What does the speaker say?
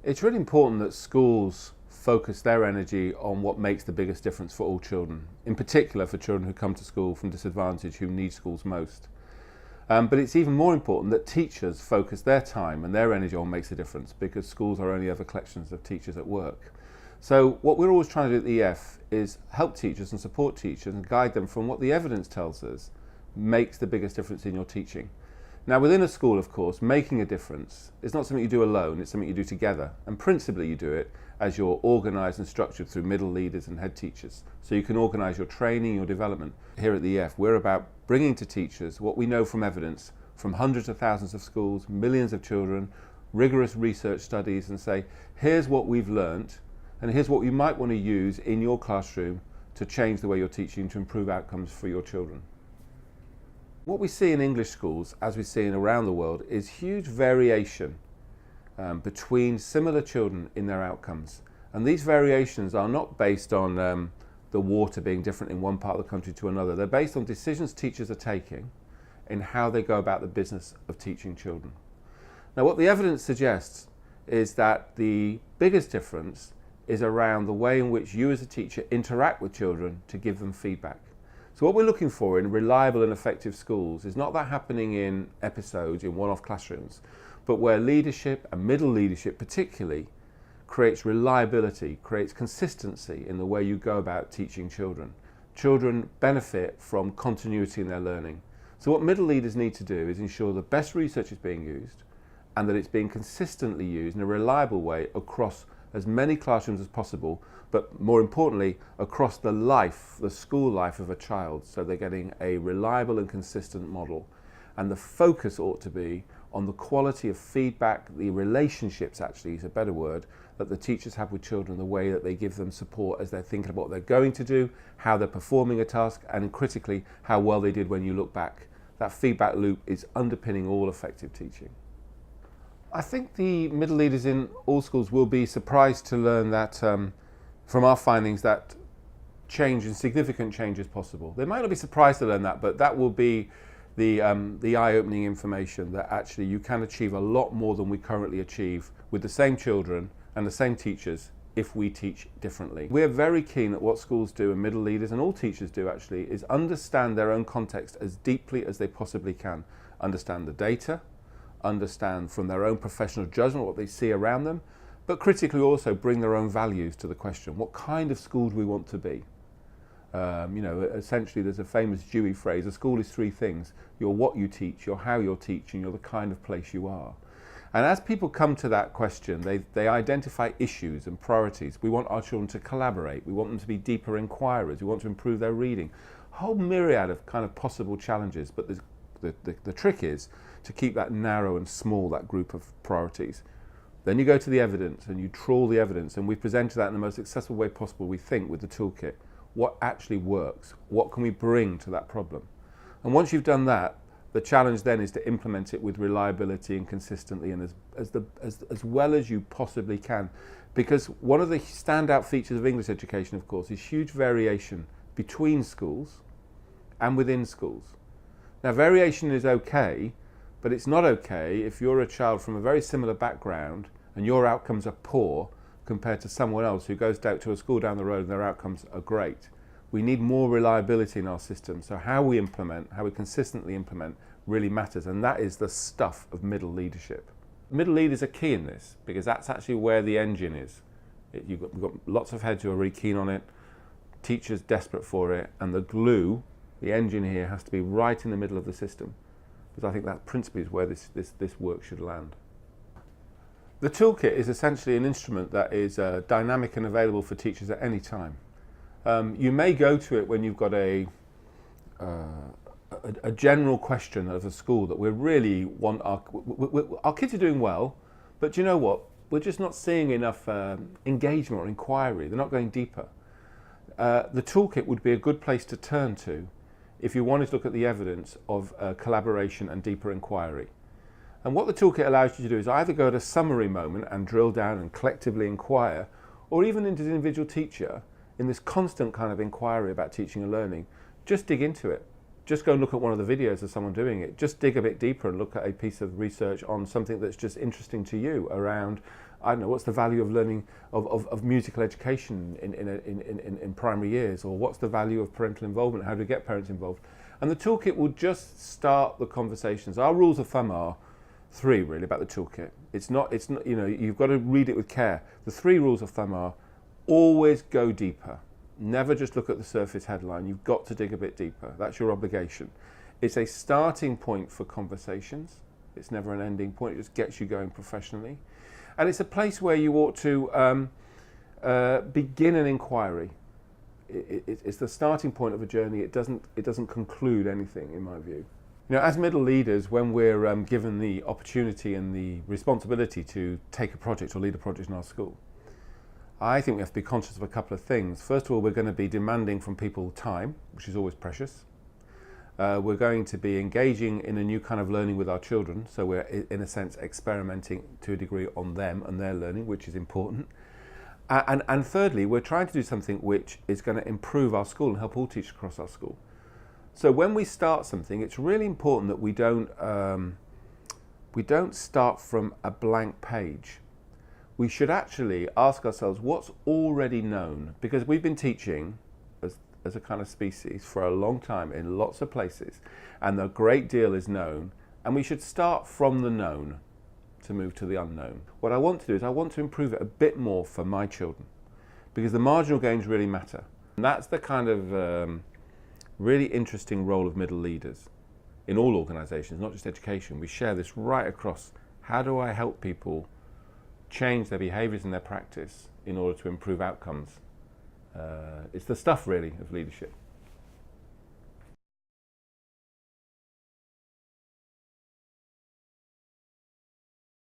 It's really important that schools focus their energy on what makes the biggest difference for all children, in particular for children who come to school from disadvantage, who need schools most. But it's even more important that teachers focus their time and their energy on what makes a difference, because schools are only ever collections of teachers at work. So what we're always trying to do at the EF is help teachers and support teachers and guide them from what the evidence tells us makes the biggest difference in your teaching. Now, within a school, of course, making a difference is not something you do alone, it's something you do together. And principally you do it as you're organised and structured through middle leaders and head teachers. So you can organise your training, your development. Here at the EF, we're about bringing to teachers what we know from evidence from hundreds of thousands of schools, millions of children, rigorous research studies, and say, here's what we've learnt, and here's what you might want to use in your classroom to change the way you're teaching to improve outcomes for your children. What we see in English schools, as we see in around the world, is huge variation between similar children in their outcomes. And these variations are not based on the water being different in one part of the country to another. They're based on decisions teachers are taking in how they go about the business of teaching children. Now, what the evidence suggests is that the biggest difference is around the way in which you as a teacher interact with children to give them feedback. So what we're looking for in reliable and effective schools is not that happening in episodes, in one-off classrooms, but where leadership, and middle leadership particularly, creates reliability, creates consistency in the way you go about teaching children. Children benefit from continuity in their learning. So what middle leaders need to do is ensure the best research is being used and that it's being consistently used in a reliable way across as many classrooms as possible, but more importantly, across the life, the school life of a child, so they're getting a reliable and consistent model. And the focus ought to be on the quality of feedback, the relationships actually is a better word, that the teachers have with children, the way that they give them support as they're thinking about what they're going to do, how they're performing a task, and critically, how well they did when you look back. That feedback loop is underpinning all effective teaching. I think the middle leaders in all schools will be surprised to learn that from our findings that change and significant change is possible. They might not be surprised to learn that, but that will be the eye-opening information that actually you can achieve a lot more than we currently achieve with the same children and the same teachers if we teach differently. We're very keen that what schools do, and middle leaders and all teachers do actually, is understand their own context as deeply as they possibly can. Understand the data, understand from their own professional judgment what they see around them, but critically also bring their own values to the question. What kind of school do we want to be? Essentially there's a famous Dewey phrase, a school is three things. You're what you teach, you're how you're teaching, you're the kind of place you are. And as people come to that question, they identify issues and priorities. We want our children to collaborate, we want them to be deeper inquirers, we want to improve their reading. A whole myriad of kind of possible challenges, but the trick is to keep that narrow and small, that group of priorities. Then you go to the evidence and you trawl the evidence, and we present that in the most accessible way possible, we think, with the toolkit. What actually works? What can we bring to that problem? And once you've done that, the challenge then is to implement it with reliability and consistently and as well as you possibly can. Because one of the standout features of English education, of course, is huge variation between schools and within schools. Now, variation is okay, but it's not okay if you're a child from a very similar background and your outcomes are poor compared to someone else who goes out to a school down the road and their outcomes are great. We need more reliability in our system. So how we implement, how we consistently implement really matters, and that is the stuff of middle leadership. Middle leaders are key in this because that's actually where the engine is. We've got lots of heads who are really keen on it, teachers desperate for it, and the glue, the engine here, has to be right in the middle of the system, because I think that principally is where this work should land. The toolkit is essentially an instrument that is dynamic and available for teachers at any time. You may go to it when you've got a general question of a school that we really want our kids are doing well, but do you know what? We're just not seeing enough engagement or inquiry. They're not going deeper. The toolkit would be a good place to turn to if you wanted to look at the evidence of collaboration and deeper inquiry. And what the toolkit allows you to do is either go at a summary moment and drill down and collectively inquire, or even into the individual teacher in this constant kind of inquiry about teaching and learning, just dig into it. Just go and look at one of the videos of someone doing it. Just dig a bit deeper and look at a piece of research on something that's just interesting to you around I don't know, what's the value of learning of musical education in primary years, or what's the value of parental involvement? How do we get parents involved? And the toolkit will just start the conversations. Our rules of thumb are 3 really about the toolkit. It's not, you know, you've got to read it with care. The 3 rules of thumb are: always go deeper. Never just look at the surface headline. You've got to dig a bit deeper. That's your obligation. It's a starting point for conversations. It's never an ending point. It just gets you going professionally. And it's a place where you ought to begin an inquiry. It's the starting point of a journey. It doesn't conclude anything, in my view. You know, as middle leaders, when we're given the opportunity and the responsibility to take a project or lead a project in our school, I think we have to be conscious of a couple of things. First of all, we're going to be demanding from people time, which is always precious. We're going to be engaging in a new kind of learning with our children, so we're in a sense experimenting to a degree on them and their learning, which is important. And thirdly, we're trying to do something which is going to improve our school and help all teachers across our school. So when we start something, it's really important that we don't start from a blank page. We should actually ask ourselves what's already known, because we've been teaching as a kind of species for a long time in lots of places, and a great deal is known, and we should start from the known to move to the unknown. What I want to do is I want to improve it a bit more for my children, because the marginal gains really matter. And that's the kind of really interesting role of middle leaders in all organisations, not just education. We share this right across. How do I help people change their behaviours and their practice in order to improve outcomes? It's the stuff really of leadership.